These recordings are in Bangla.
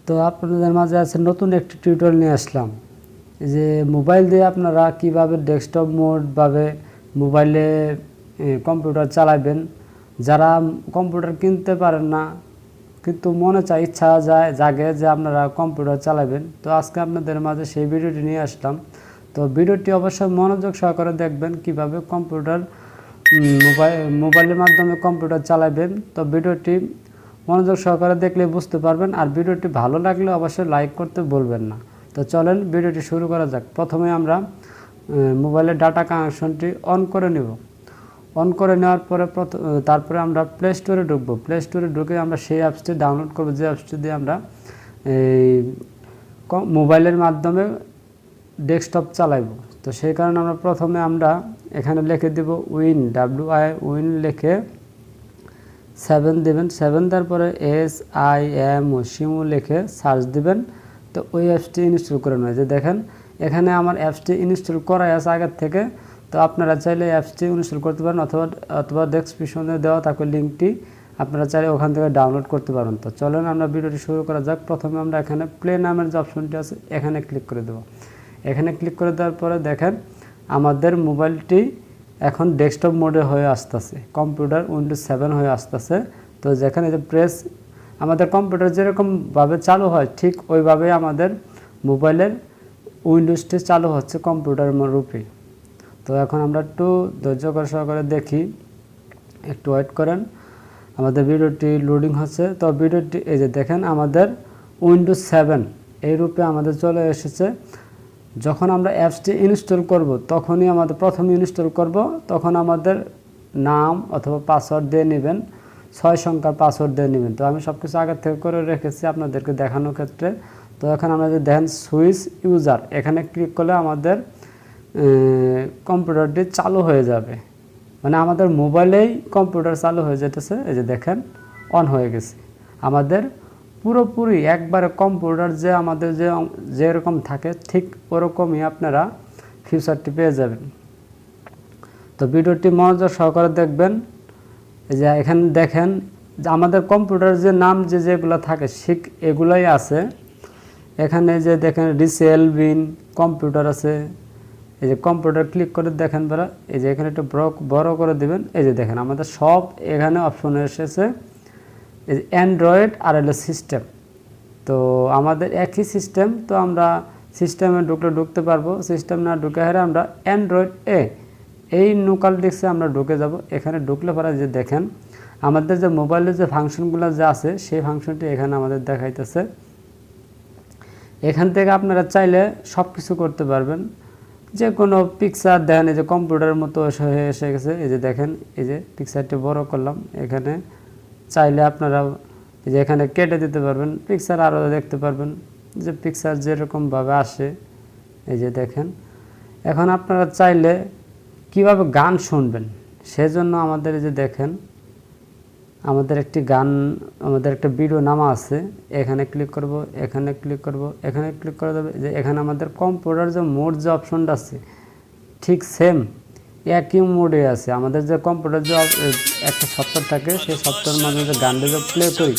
তো আপনাদের মাঝে আছে নতুন একটি টিউটোরিয়াল নিয়ে আসলাম যে মোবাইল দিয়ে আপনারা কিভাবে ডেস্কটপ মোড ভাবে মোবাইলে কম্পিউটার চালাবেন। যারা কম্পিউটার কিনতে পারেন না কিন্তু মনে চায় ইচ্ছা জাগে যে আপনারা কম্পিউটার চালাবেন, তো আজকে আপনাদের মাঝে সেই ভিডিওটি নিয়ে আসলাম। তো ভিডিওটি অবশ্যই মনোযোগ সহকারে দেখবেন কিভাবে কম্পিউটার মোবাইলের মাধ্যমে কম্পিউটার চালাবেন। তো ভিডিওটি মনোযোগ সহকারে দেখলে বুঝতে পারবেন, আর ভিডিওটি ভালো লাগলে অবশ্যই লাইক করতে ভুলবেন না। তো চলেন ভিডিওটি শুরু করা যাক। প্রথমে আমরা মোবাইলের ডাটা কানেকশনটি অন করে নেব। অন করে নেওয়ার পরে তারপরে আমরা প্লে স্টোরে ঢুকবো। প্লে স্টোরে ঢুকে আমরা সেই অ্যাপসটি ডাউনলোড করব, যে অ্যাপসটি দিয়ে আমরা এই মোবাইলের মাধ্যমে ডেস্কটপ চালাইব। তো সেই কারণে আমরা প্রথমে আমরা এখানে লিখে দেব উইন, উইন লিখে 7 দেবেন। 7 তারপরে SIMO সিমু লিখে সার্চ দিবেন। তো ওই অ্যাপসটি ইনস্টল করে নেয়। যে দেখেন এখানে আমার অ্যাপসটি ইনস্টল করাই আছে আগের থেকে। তো আপনারা চাইলে অ্যাপসটি ইনস্টল করতে পারেন, অথবা ডেসক্রিপশনে দেওয়া থাকবে লিঙ্কটি, আপনারা চাইলে ওখান থেকে ডাউনলোড করতে পারেন। তো চলেন আমরা ভিডিওটি শুরু করা যাক। প্রথমে আমরা এখানে প্লে নামের যে অপশনটি আছে এখানে ক্লিক করে দেব। এখানে ক্লিক করে দেওয়ার পরে দেখেন আমাদের মোবাইলটি এখন ডেস্কটপ মোডে হয়ে আসতেছে, কম্পিউটার উইন্ডোজ 7 হয়ে আসতেছে। তো যেখানে যে প্রেস আমাদের কম্পিউটার যেরকমভাবে চালু হয় ঠিক ওইভাবেই আমাদের মোবাইলের উইন্ডোজটি চালু হচ্ছে কম্পিউটার রূপে। তো এখন আমরা একটু ধৈর্য সহকারে দেখি, একটু ওয়েট করেন, আমাদের ভিডিওটি লোডিং হচ্ছে। তো ভিডিওটি এই যে দেখেন আমাদের উইন্ডোজ 7 এই রূপে আমাদের চলে এসেছে। যখন আমরা অ্যাপসটি ইনস্টল করব তখনই আমাদের প্রথমে ইনস্টল করব, তখন আমাদের নাম অথবা পাসওয়ার্ড দিয়ে নেবেন, 6 সংখ্যার পাসওয়ার্ড দিয়ে নেবেন। তো আমি সব কিছু আগের থেকে করে রেখেছি আপনাদেরকে দেখানোর ক্ষেত্রে। তো এখন আমরা যে দেখেন সুইচ ইউজার এখানে ক্লিক করলে আমাদের কম্পিউটারটি চালু হয়ে যাবে, মানে আমাদের মোবাইলেই কম্পিউটার চালু হয়ে যেতেছে। এই যে দেখেন অন হয়ে গেছে আমাদের পুরোপুরি একবারে কম্পিউটার যে আমাদের যেরকম থাকে ঠিক ওরকমই আপনারা ফিচারটি পেয়ে যাবেন। তো ভিডিওটি মনোযোগ সহকারে দেখবেন। এই যে এখানে দেখেন যে আমাদের কম্পিউটার যে নাম যেগুলো থাকে ঠিক এগুলাই আছে। এখানে যে দেখেন রিসেল বিন কম্পিউটার আছে। এই যে কম্পিউটার ক্লিক করে দেখেন বেড়া, এই যে এখানে একটু বড় করে দিবেন। এই যে দেখেন আমাদের সব এখানে অপশন এসেছে, এই যে অ্যান্ড্রয়েড আর হলো সিস্টেম। তো আমাদের একই সিস্টেম, তো আমরা সিস্টেমে ঢুকতে পারবো। সিস্টেম না ঢুকে হেরে আমরা অ্যান্ড্রয়েড এই লোকাল ডিস্কে আমরা ঢুকে যাব। এখানে ঢুকলে পরে যে দেখেন আমাদের যে মোবাইলের যে ফাংশনগুলো যে আছে সেই ফাংশনটি এখানে আমাদের দেখাইতেছে। এখান থেকে আপনারা চাইলে সব কিছু করতে পারবেন, যে কোনো পিকচার দেন। এই যে কম্পিউটারের মতো এসে গেছে। এই যে দেখেন এই যে পিকচারটি বড় করলাম, এখানে চাইলে আপনারা এই যে এখানে কেটে দিতে পারবেন, পিকচার আরও দেখতে পারবেন, যে পিকচার যেরকমভাবে আসে। এই যে দেখেন এখন আপনারা চাইলে কিভাবে গান শুনবেন সেজন্য আমাদের এই যে দেখেন আমাদের একটা ভিডিও নামা আছে। এখানে ক্লিক করব, এখানে ক্লিক করব, এখানে ক্লিক করে দেবে। যে এখানে আমাদের কম্পিউটার যে মোড যে অপশনটা আছে ঠিক সেম একই মোডে আছে। আমাদের যে কম্পিউটার যে একটা সফটওয়্যার থাকে সেই সফটওয়্যারের মাধ্যমে যে গানটা যে প্লে করি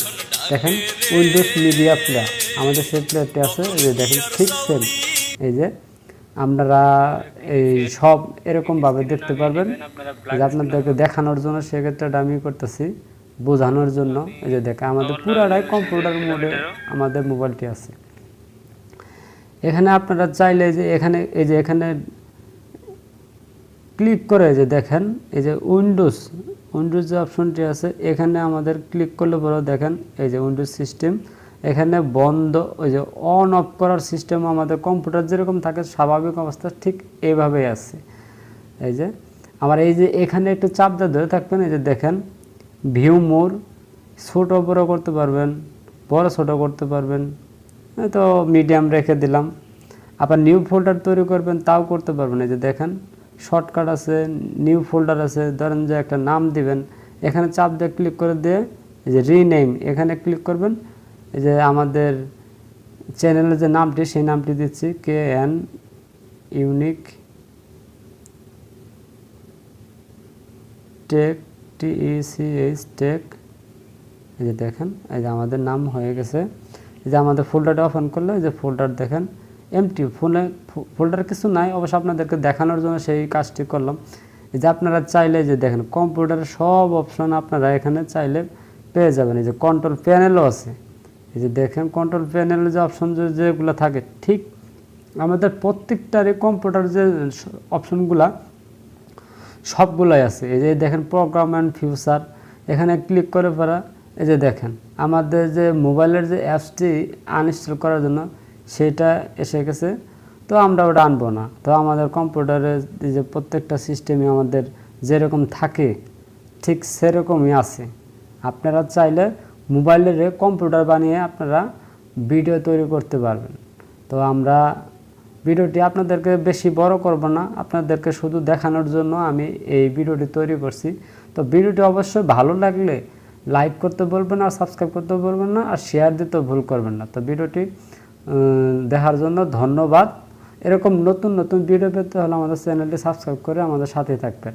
দেখেন উইন্ডোজ মিডিয়া প্লেয়ার আমাদের সেই প্লেয়ারটি আছে। এই যে দেখেন ঠিক সেম। এই যে আপনারা এই সব এরকমভাবে দেখতে পারবেন। যে আপনাদেরকে দেখানোর জন্য সেক্ষেত্রে আমি করতেছি বোঝানোর জন্য। এই যে দেখেন আমাদের পুরাটাই কম্পিউটার মোডে আমাদের মোবাইলটি আছে। এখানে আপনারা চাইলে যে এখানে ক্লিক করে যে দেখেন এই যে উইন্ডোজ যে অপশনটি আছে এখানে আমাদের ক্লিক করলে পরে দেখেন এই যে উইন্ডোজ সিস্টেম এখানে বন্ধ, ওই যে অন অফ করার সিস্টেম আমাদের কম্পিউটার যেরকম থাকে স্বাভাবিক অবস্থা ঠিক এইভাবেই আছে। এই যে আমার এই যে এখানে একটু চাপ দিয়ে ধরে থাকবেন। এই যে দেখেন ভিউ মোর ছোটো বড়ো করতে পারবেন, বড় ছোটো করতে পারবেন, তো মিডিয়াম রেখে দিলাম। আবার নিউ ফোল্ডার তৈরি করবেন তাও করতে পারবেন। এই যে দেখেন শর্টকাট আছে, নিউ ফোল্ডার আছে, ধরেন যে একটা নাম দিবেন, এখানে চাপ দিয়ে ক্লিক করে দিয়ে এই যে রিনেম এখানে ক্লিক করবেন। এই যে আমাদের চ্যানেলের যে নামটি সেই নামটি দিচ্ছি KN unique take TECH take. এই যে দেখেন এই যে আমাদের নাম হয়ে গেছে। এই যে আমাদের ফোল্ডারটা ওপেন করলে যে ফোল্ডার দেখেন এমটি, ফোল্ডার কিছু নাই, অবশ্য আপনাদেরকে দেখানোর জন্য সেই কাজটি করলাম। এই যে আপনারা চাইলে যে দেখেন কম্পিউটারের সব অপশন আপনারা এখানে চাইলে পেয়ে যাবেন। এই যে কন্ট্রোল প্যানেলও আছে, এই যে দেখেন কন্ট্রোল প্যানেলে যে অপশন যেগুলো থাকে ঠিক আমাদের প্রত্যেকটারই কম্পিউটার যে অপশনগুলা সবগুলাই আছে। এই যে দেখেন প্রোগ্রাম অ্যান্ড ফিউচার, এখানে ক্লিক করে পরা এই যে দেখেন আমাদের যে মোবাইলের যে অ্যাপসটি আনইনস্টল করার জন্য সেটা এসে গেছে। তো আমরা ওটা আনবো না, তো আমাদের কম্পিউটারে যে প্রত্যেকটা সিস্টেমে আমাদের যেরকম থাকে ঠিক সেরকমই আছে। আপনারা চাইলে মোবাইলের কম্পিউটার বানিয়ে আপনারা ভিডিও তৈরি করতে পারবেন। তো আমরা ভিডিওটি আপনাদেরকে বেশি বড় করব না, আপনাদেরকে শুধু দেখানোর জন্য আমি এই ভিডিওটি তৈরি করছি। তো ভিডিওটি অবশ্যই ভালো লাগলে লাইক করতে বলবেন আর সাবস্ক্রাইব করতে বলবেন না, আর শেয়ার দিতে ভুল করবেন না। তো ভিডিওটি দেখার জন্য ধন্যবাদ। এরকম নতুন নতুন ভিডিও পেতে হলে আমাদের চ্যানেলটি সাবস্ক্রাইব করে আমাদের সাথেই থাকবেন।